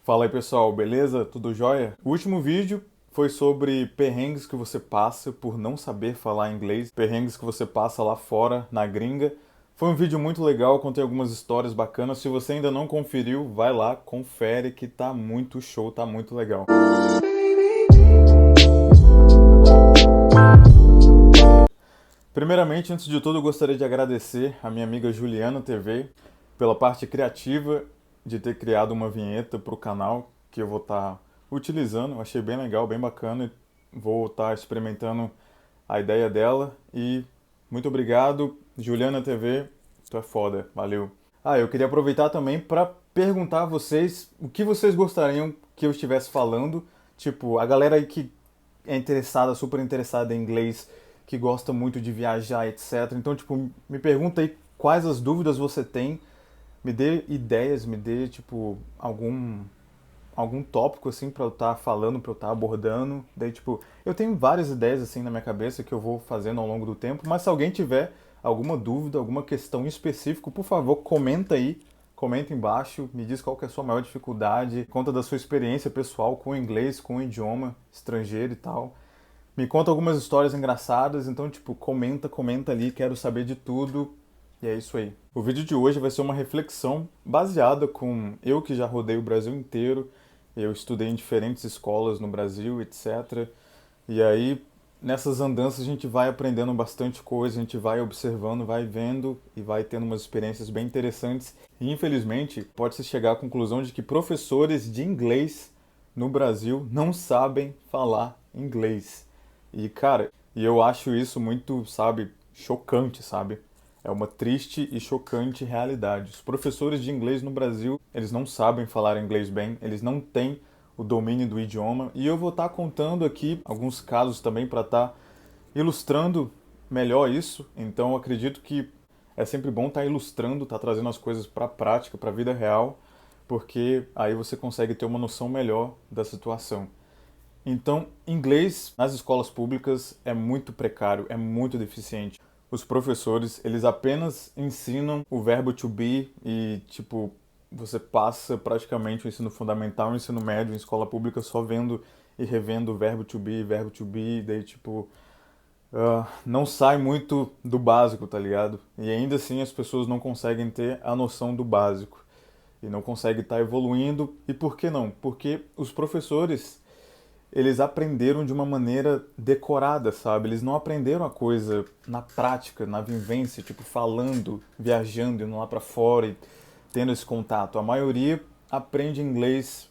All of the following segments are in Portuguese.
Fala aí pessoal, beleza? Tudo jóia? O último vídeo foi sobre perrengues que você passa por não saber falar inglês, perrengues que você passa lá fora, na gringa. Foi um vídeo muito legal, contei algumas histórias bacanas. Se você ainda não conferiu, vai lá, confere que tá muito show, tá muito legal. Primeiramente, antes de tudo, eu gostaria de agradecer a minha amiga Juliana TV pela parte criativa de ter criado uma vinheta para o canal que eu vou estar utilizando. Eu achei bem legal, bem bacana e vou estar experimentando a ideia dela. E muito obrigado, Juliana TV, tu é foda, valeu. Eu queria aproveitar também para perguntar a vocês o que vocês gostariam que eu estivesse falando. Tipo, a galera aí que é interessada, super interessada em inglês, que gosta muito de viajar, etc. Então, tipo, me pergunta aí quais as dúvidas você tem, me dê ideias, me dê, tipo, algum tópico, assim, pra eu estar falando, pra eu estar abordando. Daí, tipo, eu tenho várias ideias, assim, na minha cabeça que eu vou fazendo ao longo do tempo, mas se alguém tiver alguma dúvida, alguma questão em específico, por favor, comenta aí, comenta embaixo, me diz qual que é a sua maior dificuldade, conta da sua experiência pessoal com o inglês, com o idioma estrangeiro e tal. Me conta algumas histórias engraçadas, então, tipo, comenta ali, quero saber de tudo. E é isso aí. O vídeo de hoje vai ser uma reflexão baseada com eu que já rodei o Brasil inteiro, eu estudei em diferentes escolas no Brasil, etc. E aí, nessas andanças, a gente vai aprendendo bastante coisa, a gente vai observando, vai vendo e vai tendo umas experiências bem interessantes. E, infelizmente, pode-se chegar à conclusão de que professores de inglês no Brasil não sabem falar inglês. E, cara, eu acho isso muito, sabe, chocante, sabe? É uma triste e chocante realidade. Os professores de inglês no Brasil, eles não sabem falar inglês bem, eles não têm o domínio do idioma. E eu vou estar contando aqui alguns casos também para estar ilustrando melhor isso. Então, eu acredito que é sempre bom estar ilustrando, estar trazendo as coisas para a prática, para a vida real, porque aí você consegue ter uma noção melhor da situação. Então, inglês nas escolas públicas é muito precário, é muito deficiente. Os professores, eles apenas ensinam o verbo to be e, tipo, você passa praticamente o ensino fundamental, o ensino médio em escola pública só vendo e revendo verbo to be, daí, tipo, não sai muito do básico, tá ligado? E ainda assim as pessoas não conseguem ter a noção do básico e não conseguem estar evoluindo. E por que não? Porque os professores eles aprenderam de uma maneira decorada, sabe? Eles não aprenderam a coisa na prática, na vivência, tipo falando, viajando, indo lá para fora e tendo esse contato. A maioria aprende inglês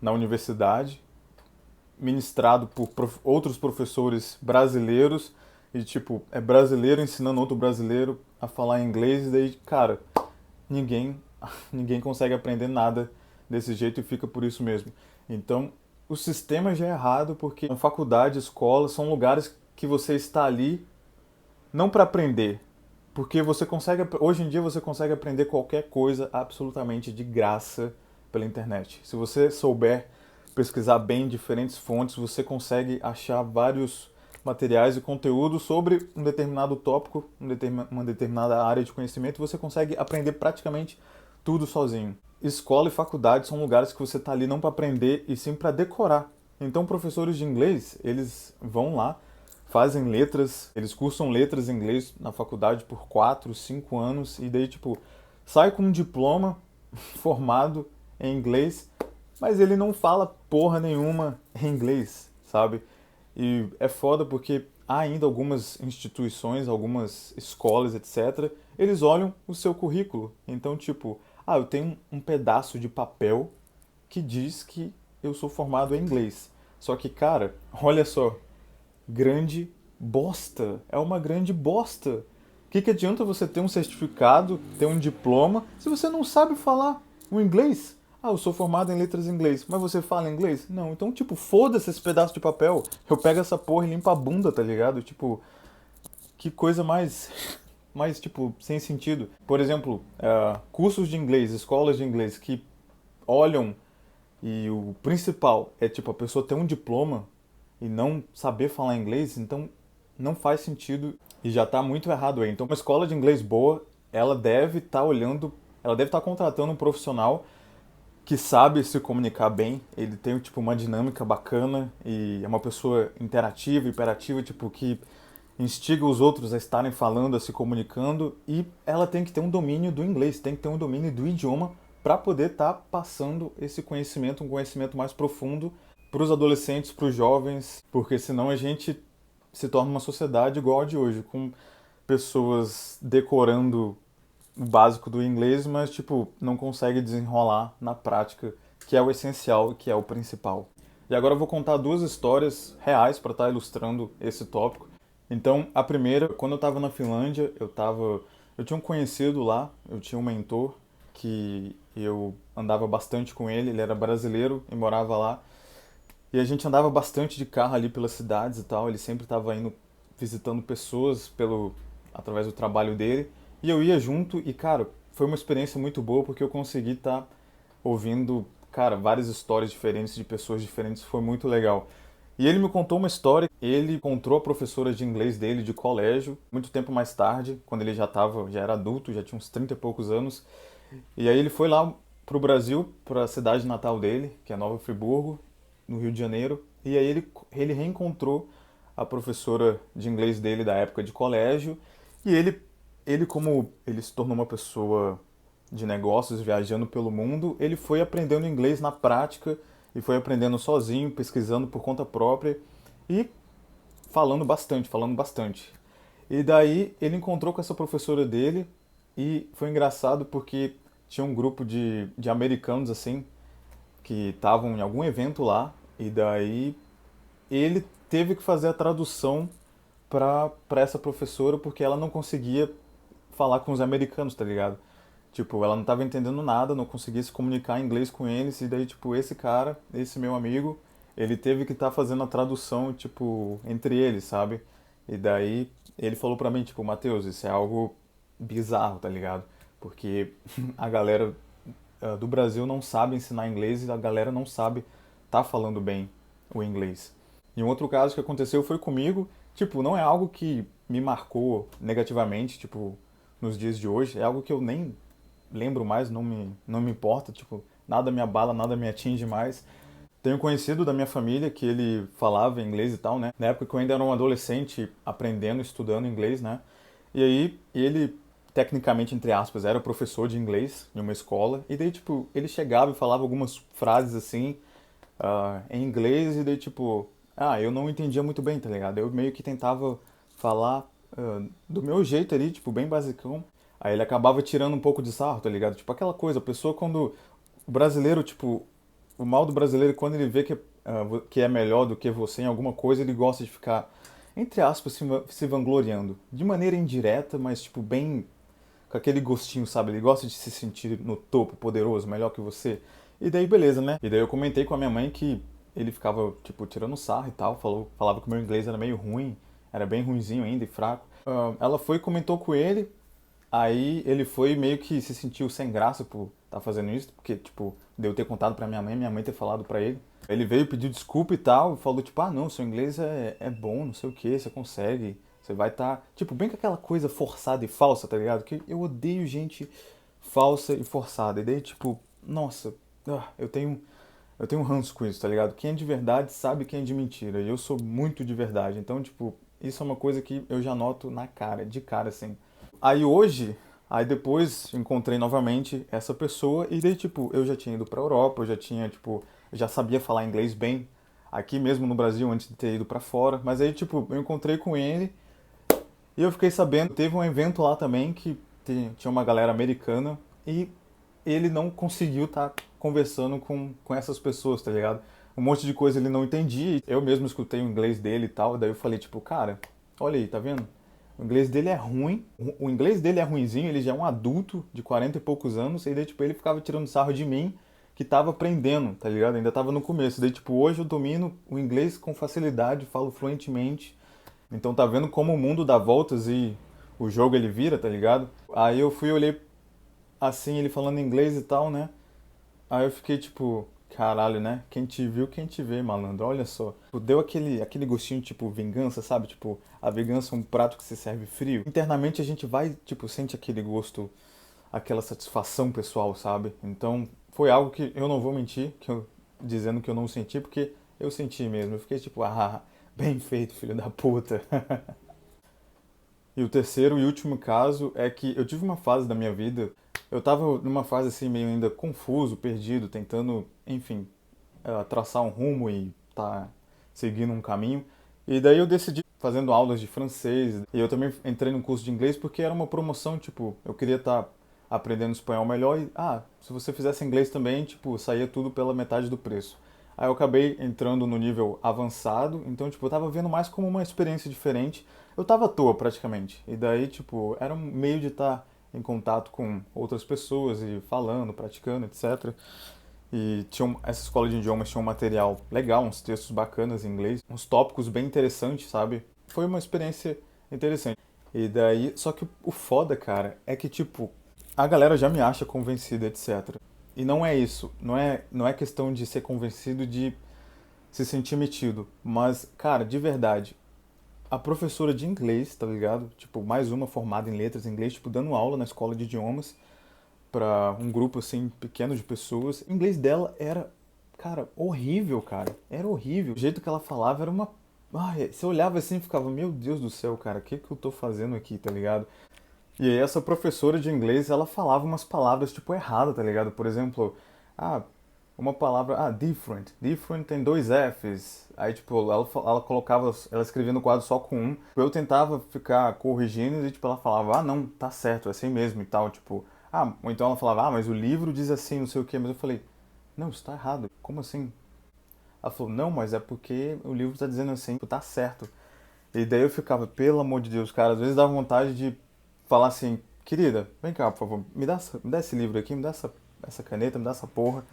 na universidade, ministrado por outros professores brasileiros e tipo é brasileiro ensinando outro brasileiro a falar inglês e daí, cara, ninguém ninguém consegue aprender nada desse jeito e fica por isso mesmo. Então, o sistema já é errado porque a faculdade, escola são lugares que você está ali não para aprender, porque você consegue hoje em dia você consegue aprender qualquer coisa absolutamente de graça pela internet. Se você souber pesquisar bem diferentes fontes, você consegue achar vários materiais e conteúdos sobre um determinado tópico, uma determinada área de conhecimento, você consegue aprender praticamente tudo sozinho. Escola e faculdade são lugares que você está ali não para aprender e sim para decorar. Então, professores de inglês, eles vão lá, fazem letras, eles cursam letras em inglês na faculdade por 4, 5 anos e daí, tipo, sai com um diploma formado em inglês, mas ele não fala porra nenhuma em inglês, sabe? E é foda porque há ainda algumas instituições, algumas escolas, etc. Eles olham o seu currículo. Então, tipo, eu tenho um pedaço de papel que diz que eu sou formado em inglês. Só que, cara, olha só, grande bosta. É uma grande bosta. Que adianta você ter um certificado, ter um diploma, se você não sabe falar o inglês? Eu sou formado em letras em inglês, mas você fala inglês? Não, então, tipo, foda-se esse pedaço de papel. Eu pego essa porra e limpo a bunda, tá ligado? Tipo, que coisa mais, tipo, sem sentido. Por exemplo, cursos de inglês, escolas de inglês que olham e o principal é, tipo, a pessoa ter um diploma e não saber falar inglês, então não faz sentido e já está muito errado aí. Então, uma escola de inglês boa, ela deve estar olhando, ela deve estar contratando um profissional que sabe se comunicar bem, ele tem tipo uma dinâmica bacana e é uma pessoa interativa, hiperativa, tipo que instiga os outros a estarem falando, a se comunicando, e ela tem que ter um domínio do inglês, tem que ter um domínio do idioma para poder estar passando esse conhecimento, um conhecimento mais profundo para os adolescentes, para os jovens, porque senão a gente se torna uma sociedade igual a de hoje, com pessoas decorando o básico do inglês, mas tipo, não consegue desenrolar na prática, que é o essencial, que é o principal. E agora eu vou contar duas histórias reais para estar ilustrando esse tópico. Então, a primeira, quando eu estava na Finlândia, eu tinha um conhecido lá, eu tinha um mentor que eu andava bastante com ele, ele era brasileiro e morava lá. E a gente andava bastante de carro ali pelas cidades e tal, ele sempre estava indo visitando pessoas através do trabalho dele. E eu ia junto e, cara, foi uma experiência muito boa porque eu consegui estar ouvindo, cara, várias histórias diferentes de pessoas diferentes, foi muito legal. E ele me contou uma história, ele encontrou a professora de inglês dele de colégio, muito tempo mais tarde, quando ele já era adulto, já tinha uns 30 e poucos anos. E aí ele foi lá pro Brasil, para a cidade natal dele, que é Nova Friburgo, no Rio de Janeiro, e aí ele reencontrou a professora de inglês dele da época de colégio, e ele como ele se tornou uma pessoa de negócios, viajando pelo mundo, ele foi aprendendo inglês na prática e foi aprendendo sozinho, pesquisando por conta própria e falando bastante, falando bastante. E daí ele encontrou com essa professora dele e foi engraçado porque tinha um grupo de americanos assim que estavam em algum evento lá e daí ele teve que fazer a tradução para essa professora porque ela não conseguia falar com os americanos, tá ligado? Tipo, ela não tava entendendo nada, não conseguia se comunicar em inglês com eles, e daí, tipo, esse cara, esse meu amigo, ele teve que estar fazendo a tradução, tipo, entre eles, sabe? E daí ele falou pra mim, tipo, Matheus, isso é algo bizarro, tá ligado? Porque a galera do Brasil não sabe ensinar inglês e a galera não sabe tá falando bem o inglês. E um outro caso que aconteceu foi comigo, tipo, não é algo que me marcou negativamente, tipo, nos dias de hoje, é algo que eu nem lembro mais, não me importa, tipo, nada me abala, nada me atinge mais. Tenho conhecido da minha família que ele falava inglês e tal, né? Na época que eu ainda era um adolescente aprendendo, estudando inglês, né? E aí ele, tecnicamente, entre aspas, era professor de inglês em uma escola. E daí, tipo, ele chegava e falava algumas frases assim, em inglês, e daí, tipo, eu não entendia muito bem, tá ligado? Eu meio que tentava falar do meu jeito ali, tipo, bem basicão. Aí ele acabava tirando um pouco de sarro, tá ligado? Tipo, aquela coisa, a pessoa quando. O brasileiro, tipo, o mal do brasileiro, quando ele vê que é melhor do que você em alguma coisa, ele gosta de ficar, entre aspas, se vangloriando. De maneira indireta, mas, tipo, bem com aquele gostinho, sabe? Ele gosta de se sentir no topo, poderoso, melhor que você. E daí, beleza, né? E daí eu comentei com a minha mãe que ele ficava, tipo, tirando sarro e tal, falava que o meu inglês era meio ruim, era bem ruinzinho ainda e fraco. Ela foi e comentou com ele, aí ele foi meio que se sentiu sem graça por estar fazendo isso, porque, tipo, deu ter contado pra minha mãe ter falado pra ele. Ele veio pedir desculpa e tal, falou, tipo, não, seu inglês é bom, não sei o que, você consegue, você vai estar. Tipo, bem com aquela coisa forçada e falsa, tá ligado? Que eu odeio gente falsa e forçada. E daí, tipo, nossa, eu tenho um ranço com isso, tá ligado? Quem é de verdade sabe quem é de mentira. E eu sou muito de verdade. Então, tipo, isso é uma coisa que eu já noto na cara, de cara, assim. Aí hoje, aí depois encontrei novamente essa pessoa e daí, tipo, eu já tinha ido pra Europa, eu já tinha, tipo, eu já sabia falar inglês bem, aqui mesmo no Brasil, antes de ter ido pra fora. Mas aí, tipo, eu encontrei com ele e eu fiquei sabendo, teve um evento lá também que tinha uma galera americana e ele não conseguiu estar conversando com essas pessoas, tá ligado? Um monte de coisa ele não entendia. Eu mesmo escutei o inglês dele e tal, daí eu falei, tipo, cara, olha aí, tá vendo? O inglês dele é ruim, o inglês dele é ruinzinho, ele já é um adulto de 40 e poucos anos, e daí, tipo, ele ficava tirando sarro de mim, que tava aprendendo, tá ligado? Ainda tava no começo. Daí, tipo, hoje eu domino o inglês com facilidade, falo fluentemente. Então tá vendo como o mundo dá voltas e o jogo ele vira, tá ligado? Aí eu fui, olhei assim, ele falando inglês e tal, né? Aí eu fiquei tipo, caralho, né? Quem te viu, quem te vê, malandro. Olha só. Tipo, deu aquele gostinho, tipo, vingança, sabe? Tipo, a vingança é um prato que se serve frio. Internamente a gente vai, tipo, sente aquele gosto, aquela satisfação pessoal, sabe? Então, foi algo que eu não vou mentir, dizendo que eu não senti, porque eu senti mesmo. Eu fiquei tipo, ah, bem feito, filho da puta. E o terceiro e último caso é que eu tive uma fase da minha vida, eu tava numa fase assim meio ainda confuso, perdido, tentando, enfim, traçar um rumo e tá seguindo um caminho. E daí eu decidi fazendo aulas de francês. E eu também entrei num curso de inglês porque era uma promoção, tipo, eu queria estar aprendendo espanhol melhor e, se você fizesse inglês também, tipo, saía tudo pela metade do preço. Aí eu acabei entrando no nível avançado, então, tipo, eu tava vendo mais como uma experiência diferente. Eu tava à toa, praticamente. E daí, tipo, era um meio de estar em contato com outras pessoas e falando, praticando, etc. E essa escola de idiomas tinha um material legal, uns textos bacanas em inglês, uns tópicos bem interessantes, sabe? Foi uma experiência interessante. E daí, só que o foda, cara, é que tipo, a galera já me acha convencido, etc. E não é isso, não é questão de ser convencido de se sentir metido, mas, cara, de verdade, a professora de inglês, tá ligado? Tipo, mais uma formada em letras em inglês, tipo, dando aula na escola de idiomas, para um grupo assim pequeno de pessoas. O inglês dela era, cara, horrível, cara. Era horrível. O jeito que ela falava era uma. Ai, você olhava assim e ficava, meu Deus do céu, cara, o que que eu tô fazendo aqui, tá ligado? E aí essa professora de inglês, ela falava umas palavras tipo errado, tá ligado? Por exemplo, ah, uma palavra, different. Different tem dois Fs. Aí, tipo, ela colocava, ela escrevia no quadro só com um. Eu tentava ficar corrigindo e, tipo, ela falava, não, tá certo, é assim mesmo e tal, tipo, ou então ela falava, mas o livro diz assim, não sei o quê. Mas eu falei, não, isso tá errado. Como assim? Ela falou, não, mas é porque o livro tá dizendo assim, tá certo. E daí eu ficava, pelo amor de Deus, cara, às vezes dava vontade de falar assim, querida, vem cá, por favor, me dá esse livro aqui, me dá essa caneta, me dá essa porra.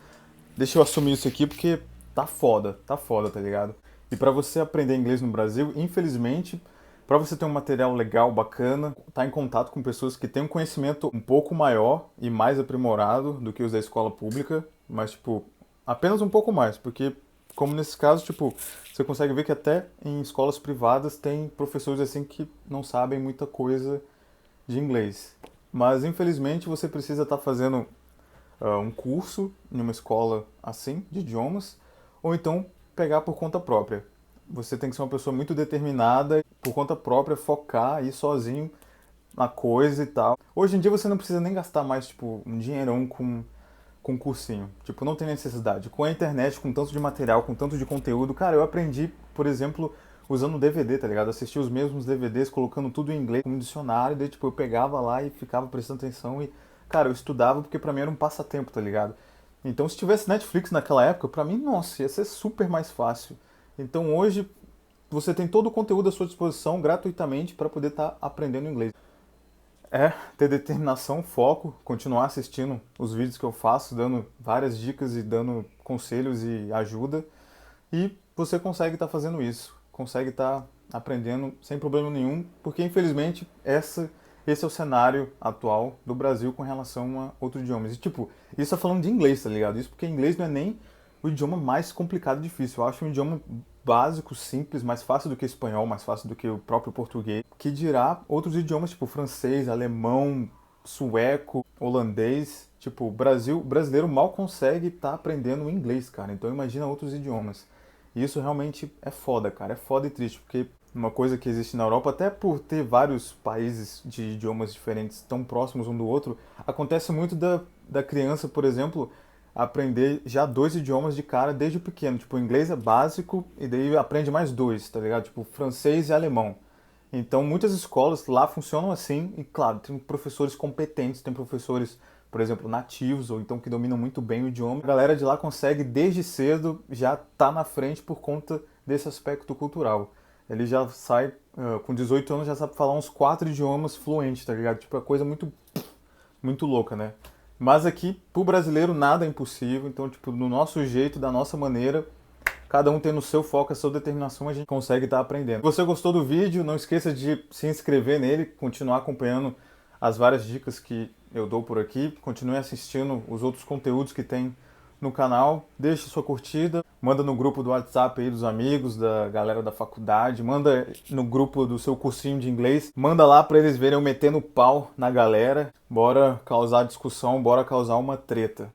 Deixa eu assumir isso aqui porque tá foda, tá ligado? E pra você aprender inglês no Brasil, infelizmente, pra você ter um material legal, bacana, tá em contato com pessoas que têm um conhecimento um pouco maior e mais aprimorado do que os da escola pública, mas tipo, apenas um pouco mais, porque como nesse caso, tipo, você consegue ver que até em escolas privadas tem professores assim que não sabem muita coisa de inglês. Mas infelizmente você precisa estar fazendo um curso em uma escola assim, de idiomas, ou então pegar por conta própria. Você tem que ser uma pessoa muito determinada, por conta própria, focar, ir sozinho na coisa e tal. Hoje em dia você não precisa nem gastar mais, tipo, um dinheirão com cursinho. Tipo, não tem necessidade. Com a internet, com tanto de material, com tanto de conteúdo, cara, eu aprendi, por exemplo, usando DVD, tá ligado? Assistir os mesmos DVDs, colocando tudo em inglês, como dicionário, daí, tipo, eu pegava lá e ficava prestando atenção e, cara, eu estudava porque pra mim era um passatempo, tá ligado? Então, se tivesse Netflix naquela época, pra mim, nossa, ia ser super mais fácil. Então, hoje, você tem todo o conteúdo à sua disposição gratuitamente para poder estar aprendendo inglês. É ter determinação, foco, continuar assistindo os vídeos que eu faço, dando várias dicas e dando conselhos e ajuda. E você consegue estar fazendo isso, consegue estar aprendendo sem problema nenhum, porque infelizmente esse é o cenário atual do Brasil com relação a outros idiomas. E tipo, isso tá falando de inglês, tá ligado? Isso porque inglês não é nem o idioma mais complicado e difícil. Eu acho um idioma básico, simples, mais fácil do que espanhol, mais fácil do que o próprio português. Que dirá outros idiomas, tipo francês, alemão, sueco, holandês. Tipo, o brasileiro mal consegue estar aprendendo inglês, cara. Então imagina outros idiomas. E isso realmente é foda, cara. É foda e triste, porque uma coisa que existe na Europa, até por ter vários países de idiomas diferentes tão próximos um do outro, acontece muito da criança, por exemplo, aprender já dois idiomas de cara desde pequeno. Tipo, o inglês é básico e daí aprende mais dois, tá ligado? Tipo, francês e alemão. Então, muitas escolas lá funcionam assim, e claro, tem professores competentes, tem professores, por exemplo, nativos, ou então que dominam muito bem o idioma. A galera de lá consegue, desde cedo, já tá na frente por conta desse aspecto cultural. Ele já sai, com 18 anos, já sabe falar uns quatro idiomas fluentes, tá ligado? Tipo, é coisa muito louca, né? Mas aqui, pro brasileiro, nada é impossível. Então, tipo, do nosso jeito, da nossa maneira, cada um tendo o seu foco, a sua determinação, a gente consegue estar aprendendo. Se você gostou do vídeo, não esqueça de se inscrever nele, continuar acompanhando as várias dicas que eu dou por aqui, continue assistindo os outros conteúdos que tem no canal, deixe sua curtida, manda no grupo do WhatsApp aí dos amigos, da galera da faculdade, manda no grupo do seu cursinho de inglês, manda lá para eles verem eu metendo pau na galera, bora causar discussão, bora causar uma treta.